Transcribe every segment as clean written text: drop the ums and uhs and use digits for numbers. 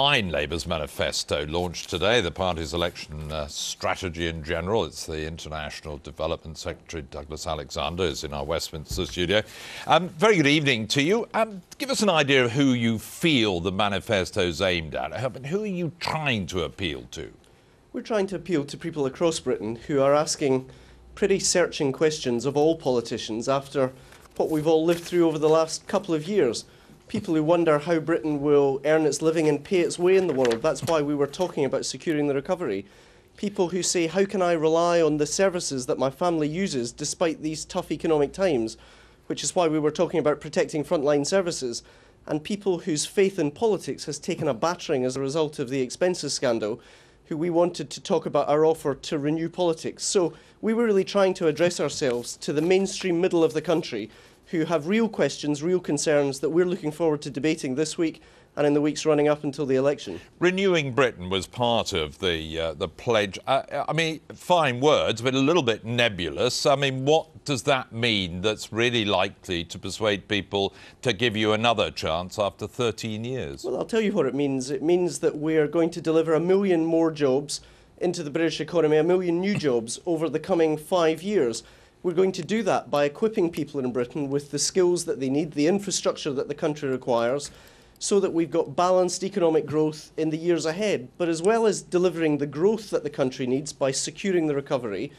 Labour's manifesto launched today, the party's election strategy in general. It's the International Development Secretary, Douglas Alexander, is in our Westminster studio. Very good evening to you. Give us an idea of who you feel the manifesto's aimed at. Who are you trying to appeal to? We're trying to appeal to people across Britain who are asking pretty searching questions of all politicians after what we've all lived through over the last couple of years. People who wonder how Britain will earn its living and pay its way in the world. That's why we were talking about securing the recovery. People who say, how can I rely on the services that my family uses despite these tough economic times? Which is why we were talking about protecting frontline services. And people whose faith in politics has taken a battering as a result of the expenses scandal, who we wanted to talk about our offer to renew politics. So we were really trying to address ourselves to the mainstream middle of the country, who have real questions, real concerns that we're looking forward to debating this week and in the weeks running up until the election. Renewing Britain was part of the pledge. I mean, fine words, but a little bit nebulous. I mean, what does that mean that's really likely to persuade people to give you another chance after 13 years? Well, I'll tell you what it means. It means that we're going to deliver 1 million more jobs into the British economy, 1 million new jobs over the coming 5 years. We're going to do that by equipping people in Britain with the skills that they need, the infrastructure that the country requires, so that we've got balanced economic growth in the years ahead. But as well as delivering the growth that the country needs by securing the recovery,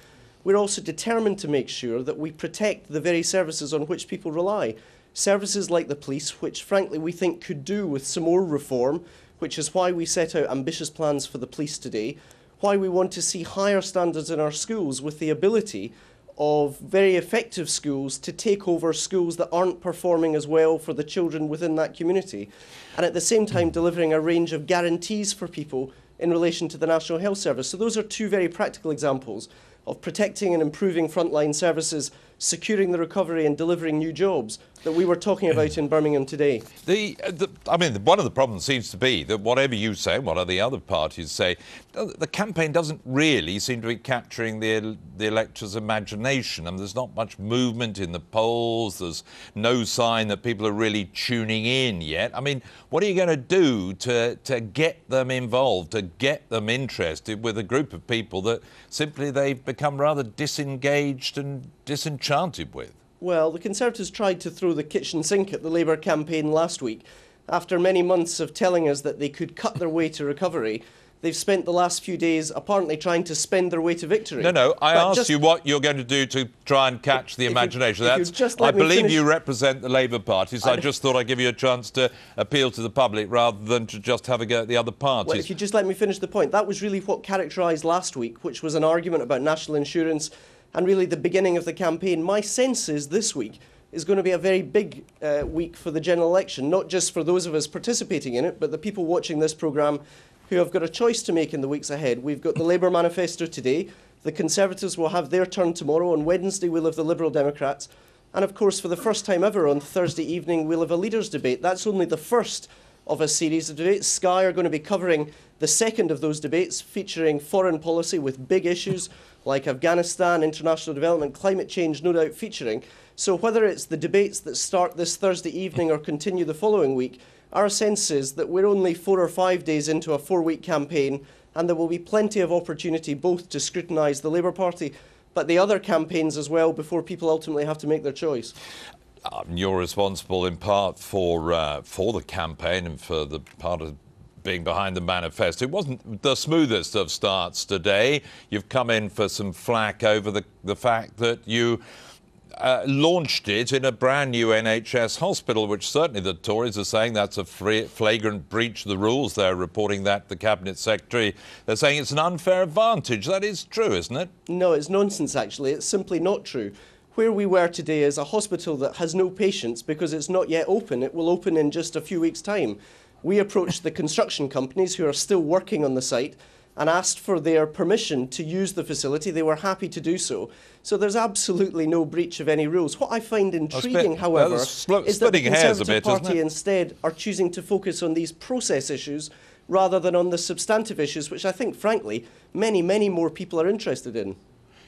we're also determined to make sure that we protect the very services on which people rely. Services like the police, which frankly we think could do with some more reform, which is why we set out ambitious plans for the police today, why we want to see higher standards in our schools with the ability of very effective schools to take over schools that aren't performing as well for the children within that community, and at the same time delivering a range of guarantees for people in relation to the National Health Service. So those are two very practical examples of protecting and improving frontline services, securing the recovery and delivering new jobs that we were talking about in Birmingham today. I mean, one of the problems seems to be that whatever you say, what the other parties say, the campaign doesn't really seem to be capturing the elector's imagination. I mean, there's not much movement in the polls. There's no sign that people are really tuning in yet. I mean, what are you going to do to get them involved, to get them interested with a group of people that simply they've become rather disengaged and disenchanted with? Well, the Conservatives tried to throw the kitchen sink at the Labour campaign last week. After many months of telling us that they could cut their way to recovery, they've spent the last few days apparently trying to spend their way to victory. No, I asked you what you're going to do to try and catch the imagination. I believe you represent the Labour Party, so I just thought I'd give you a chance to appeal to the public rather than to just have a go at the other parties. Well, if you just let me finish the point, that was really what characterised last week, which was an argument about national insurance and really the beginning of the campaign. My sense is this week is going to be a very big week for the general election, not just for those of us participating in it, but the people watching this programme who have got a choice to make in the weeks ahead. We've got the Labour manifesto today. The Conservatives will have their turn tomorrow. On Wednesday, we'll have the Liberal Democrats. And of course, for the first time ever on Thursday evening, we'll have a leaders' debate. That's only the first of a series of debates. Sky are going to be covering the second of those debates, featuring foreign policy with big issues like Afghanistan, international development, climate change, no doubt featuring. So whether it's the debates that start this Thursday evening or continue the following week, our sense is that we're only 4 or 5 days into a 4-week campaign, and there will be plenty of opportunity both to scrutinise the Labour Party but the other campaigns as well before people ultimately have to make their choice. You're responsible in part for the campaign and for the part of being behind the manifesto. It wasn't the smoothest of starts today. You've come in for some flack over the fact that you launched it in a brand new NHS hospital, which certainly the Tories are saying that's a flagrant breach of the rules. They're reporting that the Cabinet Secretary, they're saying it's an unfair advantage. That is true, isn't it? No, it's nonsense, actually. It's simply not true. Where we were today is a hospital that has no patients because it's not yet open. It will open in just a few weeks' time. We approached the construction companies who are still working on the site and asked for their permission to use the facility. They were happy to do so. So there's absolutely no breach of any rules. What I find intriguing, however, is that the Conservative Party instead are choosing to focus on these process issues rather than on the substantive issues, which I think, frankly, many more people are interested in.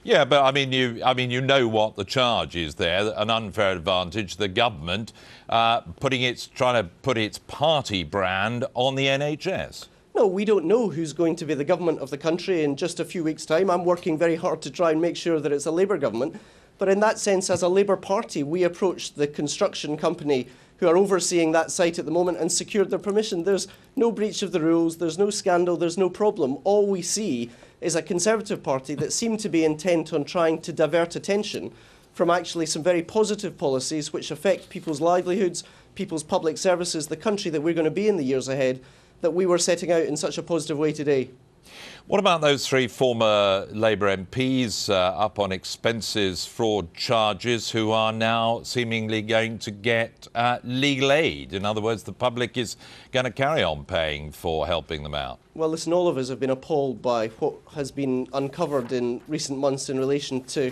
Yeah, but you know what the charge is there, an unfair advantage, the government trying to put its party brand on the NHS. No, we don't know who's going to be the government of the country in just a few weeks' time. I'm working very hard to try and make sure that it's a Labour government. But in that sense, as a Labour Party, we approached the construction company who are overseeing that site at the moment and secured their permission. There's no breach of the rules, there's no scandal, there's no problem. All we see is a Conservative Party that seem to be intent on trying to divert attention from actually some very positive policies which affect people's livelihoods, people's public services, the country that we're going to be in the years ahead, that we were setting out in such a positive way today. What about those 3 former Labour MPs up on expenses fraud charges who are now seemingly going to get legal aid? In other words, the public is going to carry on paying for helping them out. Well, listen, all of us have been appalled by what has been uncovered in recent months in relation to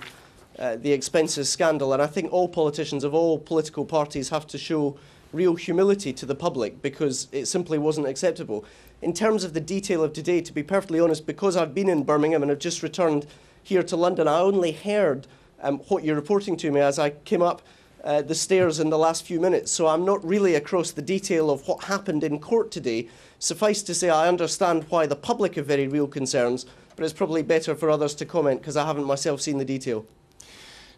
the expenses scandal, and I think all politicians of all political parties have to show real humility to the public because it simply wasn't acceptable. In terms of the detail of today, to be perfectly honest, because I've been in Birmingham and have just returned here to London, I only heard what you're reporting to me as I came up the stairs in the last few minutes. So I'm not really across the detail of what happened in court today. Suffice to say, I understand why the public have very real concerns, but it's probably better for others to comment because I haven't myself seen the detail.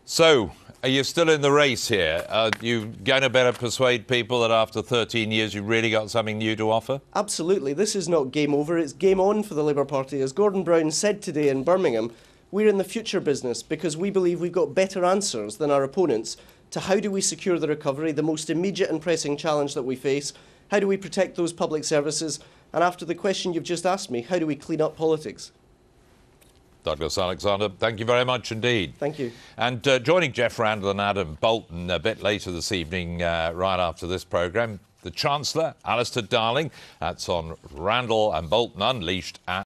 So, are you still in the race here? Are you going to better persuade people that after 13 years you've really got something new to offer? Absolutely. This is not game over, it's game on for the Labour Party. As Gordon Brown said today in Birmingham, we're in the future business because we believe we've got better answers than our opponents to how do we secure the recovery, the most immediate and pressing challenge that we face, how do we protect those public services, and after the question you've just asked me, how do we clean up politics? Douglas Alexander, thank you very much indeed. Thank you. And joining Jeff Randall and Adam Bolton a bit later this evening, right after this programme, the Chancellor, Alistair Darling. That's on Randall and Bolton Unleashed at